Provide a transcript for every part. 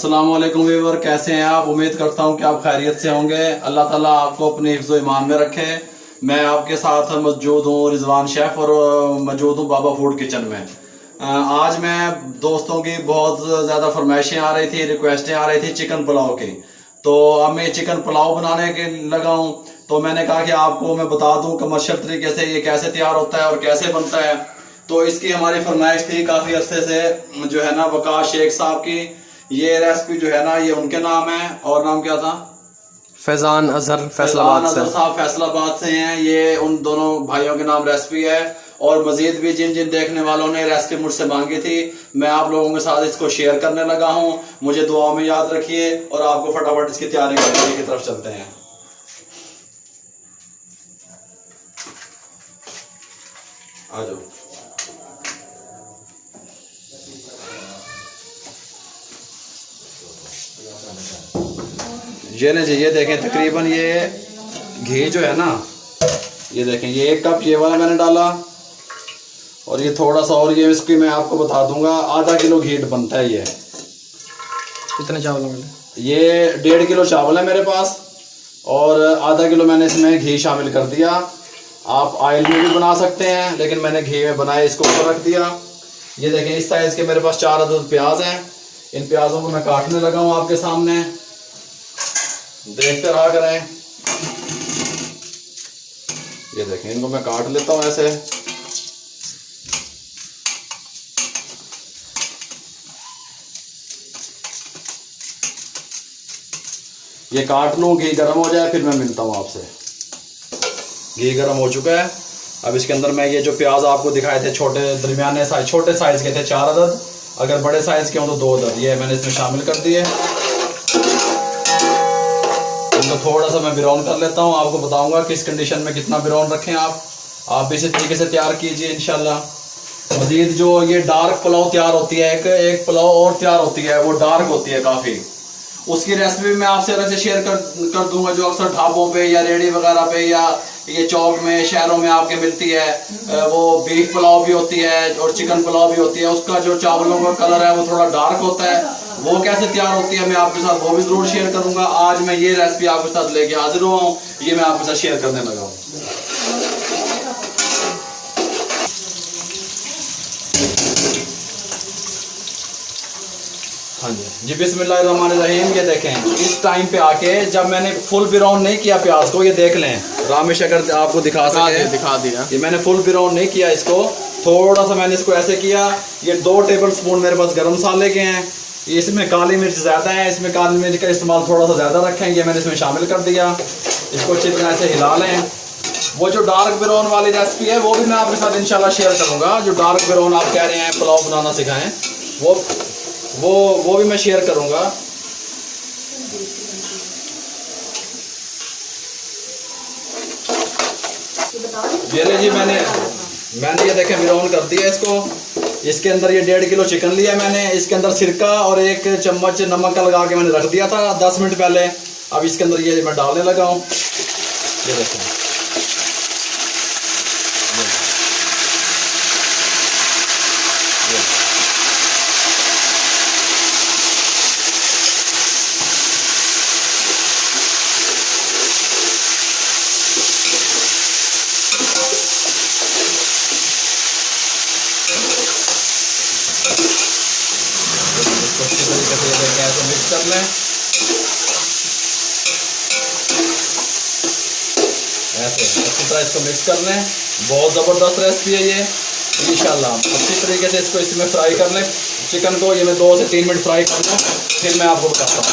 अस्सलाम वालेकुम व्यूअर, कैसे हैं आप। उम्मीद करता हूं कि आप खैरियत से होंगे। अल्लाह ताला आपको अपने हिफ्ज़ ईमान में रखे। मैं आपके साथ मौजूद हूं रिजवान शेफ और मौजूद हूं बाबा फूड किचन में। आज मैं दोस्तों की बहुत ज़्यादा फरमाइशें आ रही थी, रिक्वेस्टें आ रही थी चिकन पुलाव की। तो अब मैं चिकन पुलाव बनाने के लगा हूँ। तो मैंने कहा कि आपको मैं बता दूं कमर्शियल तरीके से ये कैसे तैयार होता है और कैसे बनता है। तो इसकी हमारी फरमाइश थी काफ़ी अरसे से, जो है ना वकास शेख साहब की। ये रेसिपी जो है ना ये उनके नाम है, और नाम क्या था? फैजान अजहर फैसलाबाद से। साहब फैसलाबाद से हैं। ये उन दोनों भाइयों के नाम रेसिपी है। और मजीद भी जिन जिन देखने वालों ने रेसिपी मुझसे मांगी थी, मैं आप लोगों के साथ इसको शेयर करने लगा हूं। मुझे दुआओं में याद रखिए और आपको फटाफट इसकी तैयारी करने की तरफ चलते हैं। आ जाओ। ये ना जी, ये देखें तकरीबन ये घी जो है ना, ये देखें ये 1 कप ये वाला मैंने डाला। और ये थोड़ा सा और ये इसकी मैं आपको बता दूंगा, आधा किलो घी बनता है। ये कितने चावल मिले? ये 1.5 किलो चावल है मेरे पास, और आधा किलो मैंने इसमें घी शामिल कर दिया। आप ऑयल में भी बना सकते हैं, लेकिन मैंने घी में बनाया, इसको ऊपर रख दिया। ये देखें इस साइज के मेरे पास 4 अदद प्याज हैं। इन प्याजों को मैं काटने लगा हूँ आपके सामने, देखते रहा करें। ये देखें इनको मैं काट लेता हूँ ऐसे। ये काट लूँ, घी गर्म हो जाए फिर मैं मिलता हूँ आपसे। घी गर्म हो चुका है। अब इसके अंदर मैं ये जो प्याज आपको दिखाए थे छोटे दरमियाने साइज, छोटे साइज के थे 4 अदद, अगर बड़े साइज के हों तो 2 अदद, ये मैंने इसमें शामिल कर दिए। इनको थोड़ा सा मैं ब्राउन कर लेता हूँ। आपको बताऊंगा किस कंडीशन में कितना ब्राउन रखें आप भी इसी तरीके से तैयार कीजिए इंशाल्लाह। मजीद जो ये डार्क पुलाव तैयार होती है, एक पुलाव और तैयार होती है, वो डार्क होती है काफ़ी। उसकी रेसिपी मैं आपसे अलग से शेयर कर दूंगा, जो अक्सर ढाबों पे या रेडी वगैरह पे या ये चौक में शहरों में आपके मिलती है। वो बीफ पुलाव भी होती है और चिकन पुलाव भी होती है। उसका जो चावलों का कलर है वो थोड़ा डार्क होता है। वो कैसे तैयार होती है मैं आपके साथ वो भी जरूर शेयर करूंगा। आज मैं ये रेसिपी आपके साथ लेके हाजिर हुआ हूँ, ये मैं आपके साथ शेयर करने लगा हूँ। हाँ जी बिस्मिल्लाहिर्रहमानिर्रहीम। ये देखें इस टाइम पे आके, जब मैंने फुल ब्राउन नहीं किया प्याज को, ये देख लें रामेश अगर आपको दिखा सके, दिखा दिया। ये मैंने फुल ब्राउन नहीं किया इसको, थोड़ा सा मैंने इसको ऐसे किया। ये 2 टेबल स्पून मेरे पास गरम मसाले के हैं। इसमें काली मिर्च ज़्यादा है, इसमें काली मिर्च का इस्तेमाल थोड़ा सा ज़्यादा रखें। ये मैंने इसमें शामिल कर दिया। इसको अच्छी तरह से हिला लें। वो जो डार्क ब्राउन वाली रेसिपी है वो भी मैं आपके साथ इंशाल्लाह शेयर करूँगा। जो डार्क ब्राउन आप कह रहे हैं पुलाव बनाना सिखाएं, वो भी मैं शेयर करूँगा। ये जी मैंने ये देखें ब्राउन कर दिया इसको। इसके अंदर ये 1.5 किलो चिकन लिया मैंने। इसके अंदर सिरका और 1 चम्मच नमक का लगा के मैंने रख दिया था 10 मिनट पहले। अब इसके अंदर ये मैं डालने लगा हूँ। ये देखें अच्छी तरीके से ये ऐसे मिक्स कर लें। ऐसे अच्छी तरह इसको मिक्स कर लें। बहुत ज़बरदस्त रेसिपी है ये। इंशाल्लाह अच्छी तरीके से इसको इसमें फ्राई कर लें चिकन को। ये मैं 2 से 3 मिनट फ्राई कर लूँ, फिर मैं आपको बताता हूँ।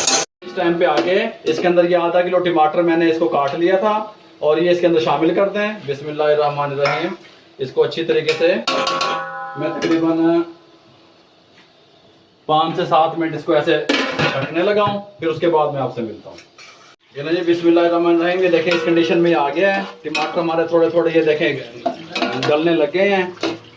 इस टाइम पे आके इसके अंदर ये आधा किलो टमाटर मैंने इसको काट लिया था और ये इसके अंदर शामिल कर दें। बिस्मिल्लाहिर्रहमानिर्रहीम। इसको अच्छी तरीके से मैं तकरीबन 5 से 7 मिनट इसको ऐसे ढकने लगा हूँ, फिर उसके बाद मैं आपसे मिलता हूँ। ये ना जी बिस्मिल्लाहिर्रहमानिर्रहीम। ये देखें इस कंडीशन में आ गया है। टमाटर हमारे थोड़े थोड़े ये देखें गलने लग गए हैं।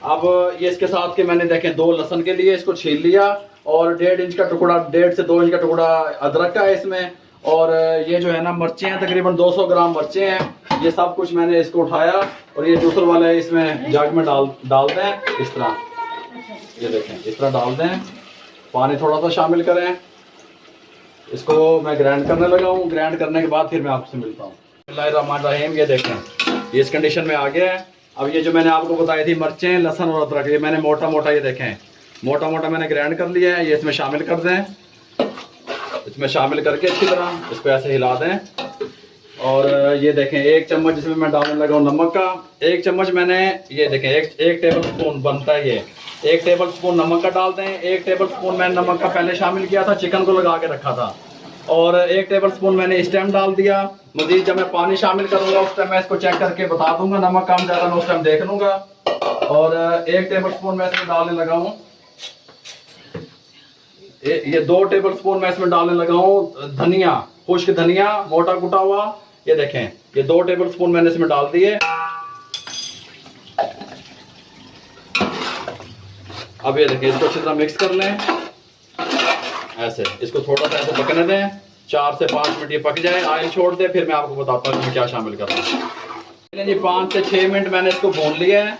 अब ये इसके साथ के मैंने देखें 2 लहसुन के लिए इसको छील लिया, और 1.5 इंच का टुकड़ा, 1.5 से 2 इंच का टुकड़ा अदरक का है इसमें। और ये जो है ना मिर्चें हैं, तकरीबन 200 ग्राम मिर्चें हैं। ये सब कुछ मैंने इसको उठाया और ये जूसर वाला इसमें जग में डाल दें इस तरह। ये देखें इस तरह डाल दें। पानी थोड़ा सा शामिल करें इसको मैं ग्राइंड करने लगा हूँ। ग्राइंड करने के बाद फिर मैं आपसे मिलता हूँ। बिस्मिल्लाहिर्रहमानिर्रहीम, ये देखें ये इस कंडीशन में आ गया है। अब ये जो मैंने आपको बताई थी मिर्चें, लहसुन और अदरक, ये मैंने मोटा मोटा, ये देखें मोटा मोटा मैंने ग्राइंड कर लिया है। ये इसमें शामिल कर दें। इसमें शामिल करके अच्छी तरह इसको ऐसे हिला दें। और ये देखें 1 चम्मच इसमें मैं डालने लगा हूँ नमक का। 1 चम्मच मैंने, ये देखें एक टेबल स्पून बनता है ये। 1 टेबल स्पून नमक का डाल दें। 1 टेबल स्पून मैंने नमक का पहले शामिल किया था, चिकन को लगा के रखा था। और 1 टेबल स्पून मैंने इस टाइम डाल दिया। मजीद जब मैं पानी शामिल करूंगा उस टाइम मैं इसको चेक करके बता दूंगा, नमक कम ज़्यादा मैं उस टाइम देख लूंगा। और 1 टेबल स्पून मैं इसमें डालने लगा हूँ, ये 2 टेबल स्पून मैं इसमें डालने लगा हूँ धनिया, खुश्क धनिया मोटा कुटा हुआ। ये देखें ये 2 टेबल स्पून मैंने इसमें डाल दिए। अब ये देखें इसको अच्छी तरह मिक्स कर लें ऐसे। इसको थोड़ा सा ऐसे पकने दें, 4 से 5 मिनट ये पक जाए, ऑयल छोड़ दे, फिर मैं आपको बताता हूँ इसमें क्या शामिल करना है। जी 5 से 6 मिनट मैंने इसको भून लिया है।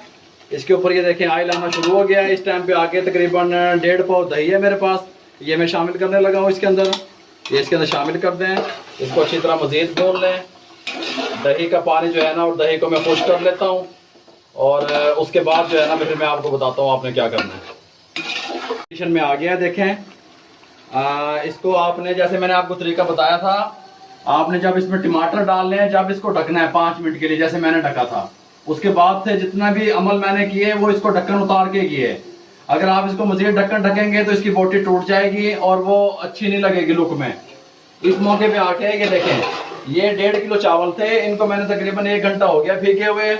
इसके ऊपर ये देखें ऑयल आना शुरू हो गया है। इस टाइम पे आके तकरीबन 1.5 पाव दही है मेरे पास, ये मैं शामिल करने लगा हूँ इसके अंदर। ये इसके अंदर शामिल कर दें। इसको अच्छी तरह मज़ीद भून लें। दही का पानी जो है ना, और दही को मैं खुश कर लेता हूँ। और उसके बाद जो है ना फिर मैं आपको बताता हूँ आपने क्या करना है। कंडीशन में आ गया देखें। इसको आपने, जैसे मैंने आपको तरीका बताया था, आपने जब इसमें टमाटर डालने हैं, जब इसको ढकना है 5 मिनट के लिए, जैसे मैंने ढका था। उसके बाद से जितना भी अमल मैंने किए वो इसको ढक्कन उतार के किए। अगर आप इसको मजीद ढक्कन ढकेंगे तो इसकी बोटी टूट जाएगी और वो अच्छी नहीं लगेगी लुक में। इस मौके पे आके ये देखें ये 1.5 किलो चावल थे, इनको मैंने तकरीबन 1 घंटा हो गया भीगे हुए।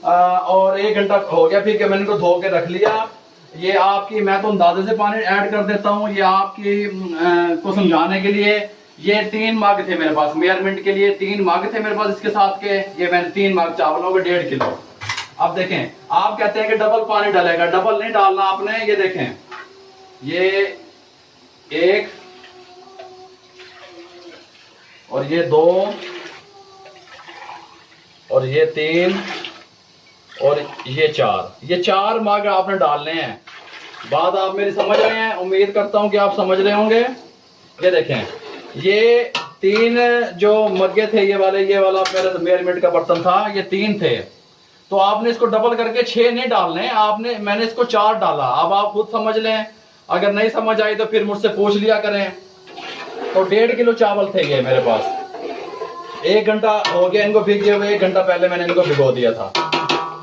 और 1 घंटा हो गया भीगे, मैंने इनको धो के रख लिया। ये आपकी, मैं तो अंदाजे से पानी ऐड कर देता हूँ, ये आपकी को समझाने के लिए। ये 3 मग थे मेरे पास, मेजरमेंट के लिए 3 मग थे मेरे पास इसके साथ के। ये मैंने 3 मग चावल हो गए 1.5 किलो। अब देखें आप कहते हैं कि डबल पानी डालेगा, डबल नहीं डालना आपने। ये देखें ये 1 और ये 2 और ये 3 और ये 4, ये 4 मग आपने डालने हैं। बात आप मेरी समझ रहे हैं, उम्मीद करता हूं कि आप समझ रहे होंगे। ये देखें ये 3 जो मग्गे थे, ये वाला मेरा मेजरमेंट का बर्तन था, ये 3 थे। तो आपने इसको डबल करके 6 नहीं डालने आपने, मैंने इसको 4 डाला। अब आप खुद समझ लें, अगर नहीं समझ आई तो फिर मुझसे पूछ लिया करें। तो 1.5 किलो चावल थे ये मेरे पास। 1 घंटा हो गया इनको भीगे हुए, 1 घंटा पहले मैंने इनको भिगो दिया था।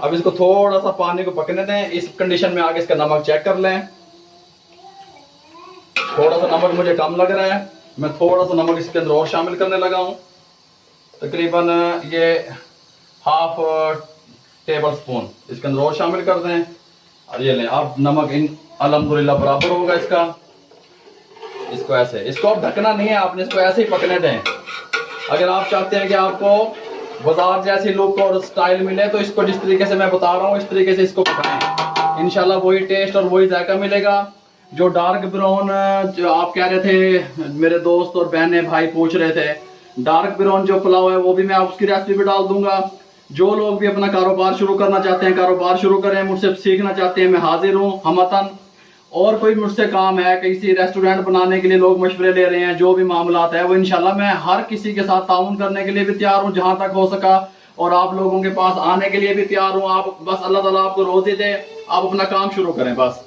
अब इसको थोड़ा सा पानी को पकने दें। इस कंडीशन में आगे इसका नमक चेक कर लें। थोड़ा सा नमक मुझे कम लग रहा है, मैं थोड़ा सा नमक इसके अंदर और शामिल करने लगा हूँ। तकरीबन ये 1/2 टेबल स्पून इसके अंदर और शामिल कर दें। और ये लें, अब नमक इन अल्हम्दुलिल्लाह बराबर होगा इसका। इसको ऐसे, इसको अब ढकना नहीं है आपने, इसको ऐसे ही पकने दें। अगर आप चाहते हैं कि आपको बाजार जैसी लुक और स्टाइल मिले तो इसको जिस तरीके से मैं बता रहा हूँ इस तरीके से इसको पकाएं, इंशाल्लाह वही टेस्ट और वही जायका मिलेगा। जो डार्क ब्राउन जो आप कह रहे थे, मेरे दोस्त और बहनें भाई पूछ रहे थे, डार्क ब्राउन जो पुलाव है वो भी मैं उसकी रेसिपी भी डाल दूंगा। जो लोग भी अपना कारोबार शुरू करना चाहते हैं कारोबार शुरू करें, मुझसे सीखना चाहते हैं मैं हाजिर हूँ हमतन। और कोई मुझसे काम है, किसी रेस्टोरेंट बनाने के लिए लोग मशवरे ले रहे हैं, जो भी मामलात है वो इंशाल्लाह मैं हर किसी के साथ ताउन करने के लिए भी तैयार हूँ जहां तक हो सका, और आप लोगों के पास आने के लिए भी तैयार हूँ। आप बस अल्लाह ताला आपको रोजी दे, आप अपना काम शुरू करें बस।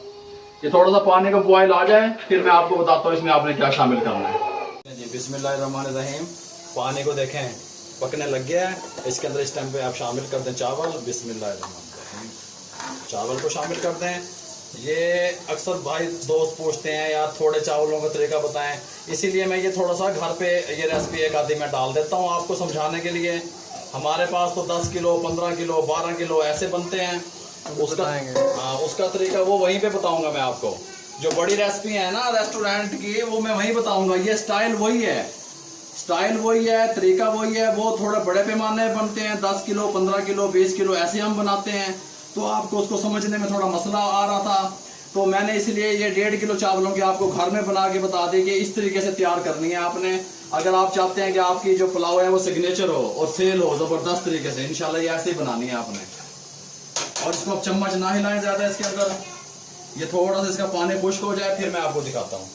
ये थोड़ा सा पानी का बॉयल आ जाए फिर मैं आपको बताता हूँ इसमें आपने क्या शामिल करना है। जी बिस्मिल्लाहिर्रहमानिर्रहीम, पानी को देखें पकने लग गया है। इसके अंदर इस टाइम पे आप शामिल कर दें चावल। बिस्मिल्लाहिर्रहमानिर्रहीम, चावल को शामिल कर दें। ये अक्सर भाई दोस्त पूछते हैं यार थोड़े चावलों का तरीका बताएं, इसीलिए मैं ये थोड़ा सा घर पे ये रेसिपी एक आधी मैं डाल देता हूँ आपको समझाने के लिए। हमारे पास तो 10 किलो 15 किलो 12 किलो ऐसे बनते हैं। उसका तरीका वो वहीं पे बताऊंगा मैं आपको। जो बड़ी रेसिपी है ना रेस्टोरेंट की वो मैं वहीं बताऊंगा। ये स्टाइल वही है, स्टाइल वही है, तरीका वही है। वो थोड़े बड़े पैमाने बनते हैं, 10 किलो 15 किलो 20 किलो ऐसे हम बनाते हैं। तो आपको उसको समझने में थोड़ा मसला आ रहा था, तो मैंने इसलिए ये 1.5 किलो चावलों की आपको घर में बना के बता दी कि इस तरीके से तैयार करनी है आपने। अगर आप चाहते हैं कि आपकी जो पुलाव है वो सिग्नेचर हो और सेल हो ज़बरदस्त तरीके से, इंशाल्लाह ये ऐसे ही बनानी है आपने। और इसको आप चम्मच ना हिलाएं ज़्यादा इसके अंदर, ये थोड़ा सा इसका पानी खुश्क हो जाए फिर मैं आपको दिखाता हूँ।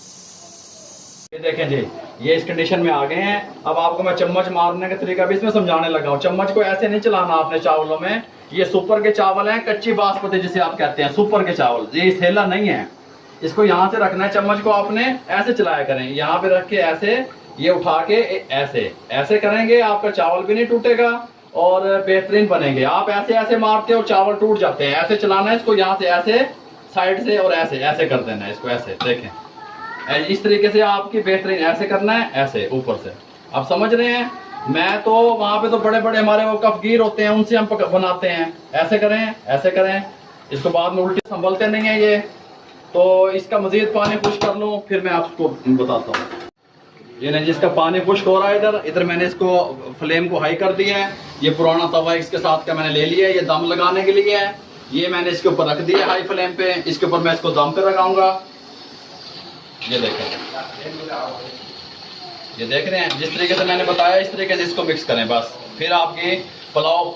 ये देखें जी, ये इस कंडीशन में आ गए हैं। अब आपको मैं चम्मच मारने का तरीका भी इसमें समझाने लगा हूँ। चम्मच को ऐसे नहीं चलाना आपने चावलों में। ये सुपर के चावल हैं, कच्ची बासमती जिसे आप कहते हैं, सुपर के चावल, ये सेला नहीं है। इसको यहाँ से रखना है, चम्मच को आपने ऐसे चलाया करें, यहाँ पे रख के ऐसे, ये उठा के ऐसे ऐसे करेंगे, आपका चावल भी नहीं टूटेगा और बेहतरीन बनेंगे। आप ऐसे ऐसे मारते हो चावल टूट जाते हैं। ऐसे चलाना है इसको, यहाँ से ऐसे साइड से और ऐसे ऐसे कर देना है इसको, ऐसे देखें, इस तरीके से आपकी बेहतरीन ऐसे करना है, ऐसे ऊपर से। आप समझ रहे हैं? मैं तो वहां पे तो बड़े बड़े हमारे वो कफगीर होते हैं, उनसे हम बनाते हैं। ऐसे करें, ऐसे करें, इसको बाद में उल्टी संभलते नहीं है ये। तो इसका मजीद पानी खुश कर लूं, फिर मैं आपको बताता हूँ। ये नहीं, जिसका पानी खुश्क हो रहा है, इधर इधर मैंने इसको फ्लेम को हाई कर दिया है। ये पुराना तवा इसके साथ का मैंने ले लिया है, ये दम लगाने के लिए है। ये मैंने इसके ऊपर रख दिया हाई फ्लेम पे। इसके ऊपर मैं इसको दम पे लगाऊंगा। ये देखें, ये देख रहे हैं, जिस तरीके से मैंने बताया इस तरीके से इसको मिक्स करें बस। फिर आपकी पुलाव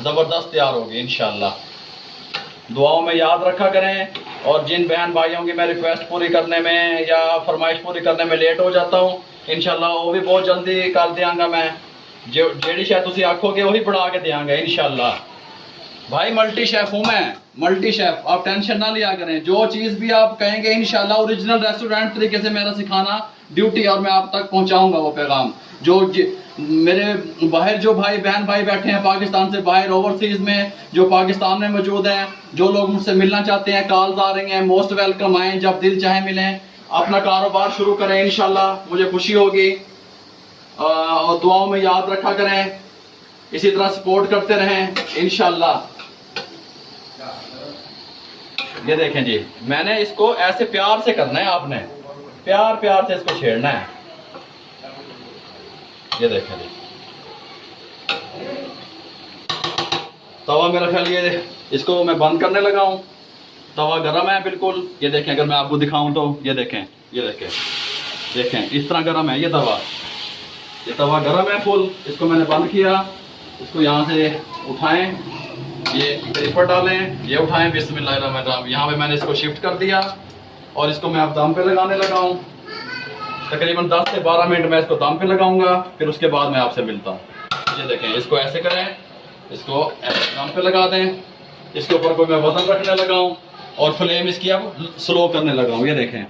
ज़बरदस्त तैयार होगी इंशाल्लाह। दुआओं में याद रखा करें। और जिन बहन भाइयों की मैं रिक्वेस्ट पूरी करने में या फरमाइश पूरी करने में लेट हो जाता हूँ, इंशाल्लाह वो भी बहुत जल्दी कर देंगा मैं। जो जेड़ी शायद तुम आखोगे वही बढ़ा के देंगे इंशाल्लाह। भाई मल्टी शेफ हूँ मैं, मल्टी शेफ। आप टेंशन ना लिया करें, जो चीज़ भी आप कहेंगे इंशाल्लाह ओरिजिनल रेस्टोरेंट तरीके से मेरा सिखाना ड्यूटी, और मैं आप तक पहुंचाऊंगा वो पैगाम। जो मेरे बाहर जो भाई बहन भाई बैठे हैं पाकिस्तान से बाहर, ओवरसीज में जो पाकिस्तान में मौजूद हैं, जो लोग मुझसे मिलना चाहते हैं, कॉल्स आ रही हैं, मोस्ट वेलकम आएँ, जब दिल चाहे मिलें, अपना कारोबार शुरू करें इंशाल्लाह, मुझे खुशी होगी। और दुआओं में याद रखा करें, इसी तरह सपोर्ट करते रहें इंशाल्लाह। ये देखें जी, मैंने इसको ऐसे प्यार से करना है, आपने प्यार प्यार से इसको छेड़ना है। ये देखें जी, तवा मेरा ख्याल ये, इसको मैं बंद करने लगा हूँ। तवा गर्म है बिल्कुल। ये देखें, अगर मैं आपको दिखाऊं तो ये देखें, ये देखें, देखें इस तरह गर्म है ये तवा। ये तवा गर्म है फुल। इसको मैंने बंद किया। इसको यहाँ से उठाएं, ये पेपर डालें, ये उठाएं, बिस्मिल्लाहिर्रहमानिर्रहीम। यहाँ पे मैंने इसको शिफ्ट कर दिया और इसको मैं अब दम पे लगाने लगा हूँ। तकरीबन 10 से 12 मिनट मैं इसको दम पे लगाऊंगा, फिर उसके बाद मैं आपसे मिलता हूँ। ये देखें, इसको ऐसे करें, इसको ऐसे दम पे लगा दें। इसके ऊपर कोई मैं वजन रखने लगा हूँ और फ्लेम इसकी अब स्लो करने लगा हूँ। ये देखें,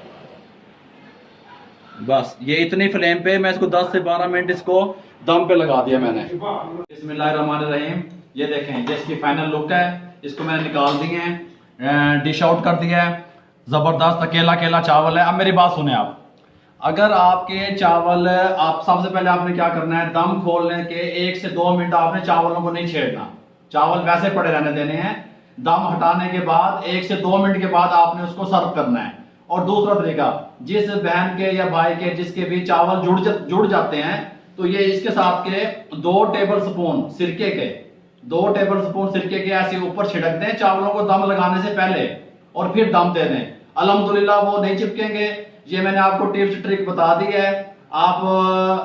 बस ये इतनी फ्लेम पे मैं इसको 10 से 12 मिनट इसको दम पे लगा दिया मैंने। बिस्मिल्लाहिर्रहमानिर्रहीम। ये देखें, ये इसकी फाइनल लुक है। इसको मैंने निकाल दिए हैं, डिश आउट कर दिया है। ज़बरदस्त अकेला अकेला चावल है। अब मेरी बात सुने आप, अगर आपके चावल, आप सबसे पहले आपने क्या करना है, दम खोलने के 1 से 2 मिनट आपने चावलों को नहीं छेड़ना, चावल वैसे पड़े रहने देने हैं। दम हटाने के बाद 1 से 2 मिनट के बाद आपने उसको सर्व करना है। और दूसरा तरीका, जिस बहन के या भाई के जिसके भी चावल जुड़ जाते हैं, तो ये इसके साथ के 2 टेबल स्पून सिरके के, 2 टेबल स्पून सिरके के ऐसे ऊपर छिड़क दें चावलों को दम लगाने से पहले, और फिर दम दे दें। अल्हम्दुलिल्लाह वो नहीं चिपकेंगे। ये मैंने आपको टिप्स ट्रिक बता दी है। आप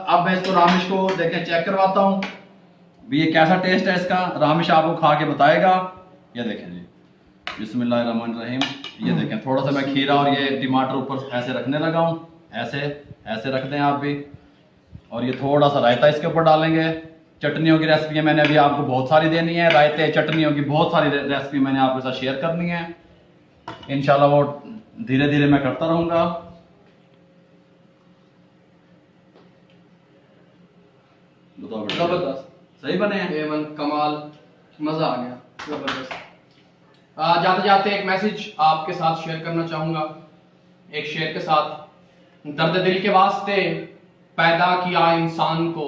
अब मैं इसको रामिश को देखें, चेक करवाता हूँ भी ये कैसा टेस्ट है इसका। रामिश आपको खा के बताएगा। ये देखें जी, बिस्मिल्लाहिर्रहमानिर्रहीम। ये देखें, थोड़ा सा मैं खीरा और ये टमाटर ऊपर ऐसे रखने लगा हूँ, ऐसे ऐसे रख दें आप भी। और ये थोड़ा सा रायता इसके ऊपर डालेंगे। चटनियों की रेसिपी मैंने अभी आपको बहुत सारी देनी है, रायते चटनियों की बहुत सारी रेसिपी मैंने आपके साथ शेयर करनी है इंशाल्लाह। वो धीरे धीरे मैं करता रहूंगा। जबरदस्त, सही बने हैं, एवन कमाल, मजा आ गया, जबरदस्त। जाते जाते एक मैसेज आपके साथ शेयर करना चाहूंगा, एक शेर के साथ। दर्द दिल के वास्ते पैदा किया इंसान को,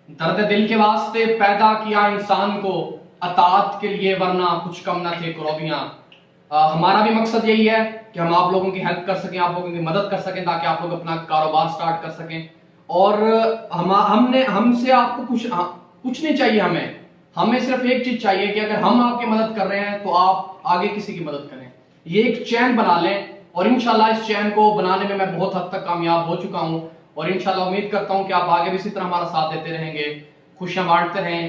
दर्द दिल के वास्ते पैदा किया इंसान को, अतात के लिए वरना कुछ कम न थे कुरबियां। हमारा भी मकसद यही है कि हम आप लोगों की हेल्प कर सकें, आप लोगों की मदद कर सकें, ताकि आप लोग अपना कारोबार स्टार्ट कर सकें। और हमसे आपको कुछ नहीं चाहिए। हमें सिर्फ एक चीज चाहिए कि अगर हम आपकी मदद कर रहे हैं तो आप आगे किसी की मदद करें। ये एक चैन बना लें, और इंशाल्लाह इस चैन को बनाने में मैं बहुत हद तक कामयाब हो चुका हूं। और इंशाल्लाह उम्मीद करता हूं कि आप आगे भी इसी तरह हमारा साथ देते रहेंगे, खुशियां बांटते रहें।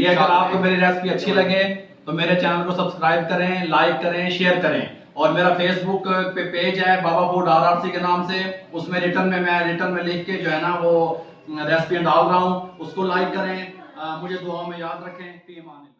ये अगर आपको मेरी रेसिपी अच्छी लगे तो मेरे चैनल को सब्सक्राइब करें, लाइक करें, शेयर करें। और मेरा फेसबुक पे पेज है बाबा फूड RRC के नाम से, उसमें रिटर्न में लिख के जो है ना वो रेसिपी डाल रहा हूँ, उसको लाइक करें, मुझे दुआओं में याद रखें।